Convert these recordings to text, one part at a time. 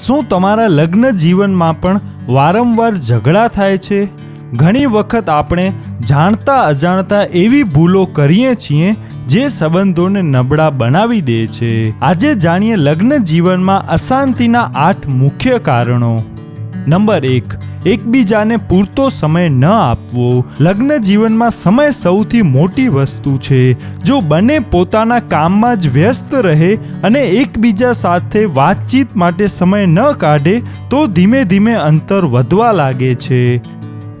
શું તમારા લગ્ન જીવનમાં પણ વારંવાર ઝઘડા થાય છે? ઘણી વખત આપણે જાણતા અજાણતા એવી ભૂલો કરીએ છીએ જે સંબંધોને નબળા બનાવી દે છે. આજે જાણીએ લગ્ન જીવનમાં અશાંતિના 8 મુખ્ય કારણો. નંબર 1, એકબીજાને પૂરતો સમય ન આપવો. લગ્ન જીવનમાં સમય સૌથી મોટી વસ્તુ છે. જો બંને પોતાના કામમાં જ વ્યસ્ત રહે અને એકબીજા સાથે વાતચીત માટે સમય ન કાઢે તો ધીમે ધીમે અંતર વધવા લાગે છે.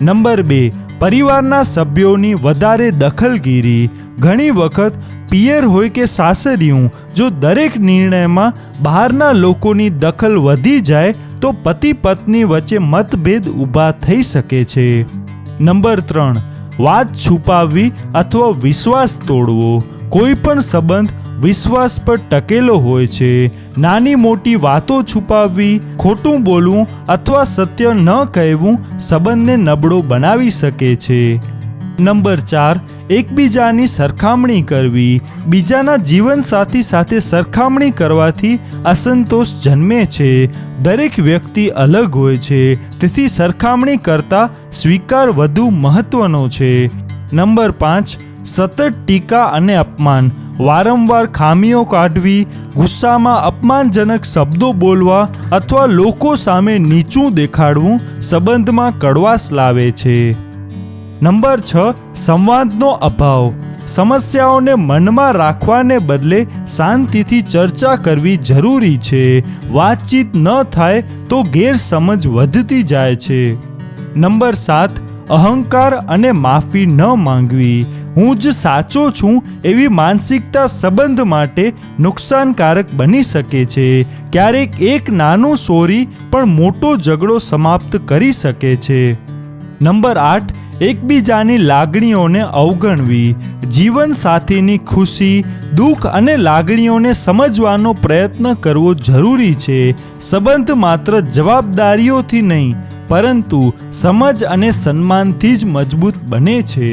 નંબર 2, પરિવારના સભ્યોની વધારે દખલગીરી. ઘણી વખત પિયર હોય કે સાસરિયું, જો દરેક નિર્ણયમાં બહારના લોકોની દખલ વધી જાય તો પતિ પત્ની વચ્ચે મતભેદ ઊભા થઈ શકે છે. નંબર 3, વાત છુપાવવી અથવા વિશ્વાસ તોડવો. કોઈ પણ સંબંધ વિશ્વાસ પર ટકેલો હોય છે. નાની મોટી વાતો છુપાવવી, ખોટું બોલવું અથવા સત્ય ન કહેવું સંબંધને નબળો બનાવી શકે છે. નંબર 4, એકબીજાની સરખામણી કરવી. બીજાના જીવનસાથી સાથે સરખામણી કરવાથી અસંતોષ જન્મે છે. દરેક વ્યક્તિ અલગ હોય છે, તેથી સરખામણી કરતાં સ્વીકાર વધુ મહત્વનો છે. નંબર 5, સતત ટીકા અને અપમાન. વારંવાર ખામીઓ કાઢવી, ગુસ્સામાં અપમાનજનક શબ્દો બોલવા અથવા લોકો સામે નીચું દેખાડવું સંબંધમાં કડવાશ લાવે છે. નંબર 6, સંવાદનો અભાવ. સમસ્યાઓને મનમાં રાખવાને બદલે શાંતિથી ચર્ચા કરવી જરૂરી છે. વાતચીત ન થાય તો ગેરસમજ વધતી જાય છે. નંબર 7, અહંકાર અને માફી ન માંગવી. હું જ સાચો છું એવી માનસિકતા સંબંધ માટે નુકસાનકારક બની શકે છે. ક્યારેક એક નાનું સોરી પણ મોટો ઝઘડો સમાપ્ત કરી શકે છે. નંબર 8, એકબીજાની લાગણીઓને અવગણવી. જીવનસાથીની ખુશી, દુઃખ અને લાગણીઓને સમજવાનો પ્રયત્ન કરવો જરૂરી છે. સંબંધ માત્ર જવાબદારીઓથી નહીં પરંતુ સમજ અને સન્માનથી જ મજબૂત બને છે.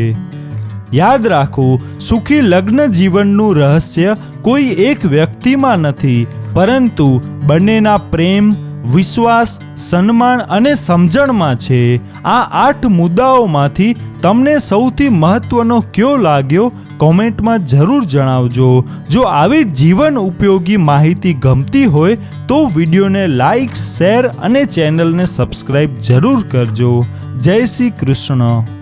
યાદ રાખો, સુખી લગ્ન જીવનનું રહસ્ય કોઈ એક વ્યક્તિમાં નથી, પરંતુ બંનેના પ્રેમ, વિશ્વાસ, સન્માન અને સમજણમાં છે. આ 8 મુદ્દાઓમાંથી તમને સૌથી મહત્વનો કયો લાગ્યો કોમેન્ટમાં જરૂર જણાવજો. જો આવી જીવન ઉપયોગી માહિતી ગમતી હોય તો વિડીયોને લાઈક, શેર અને ચેનલને સબસ્ક્રાઈબ જરૂર કરજો. જય શ્રી કૃષ્ણ.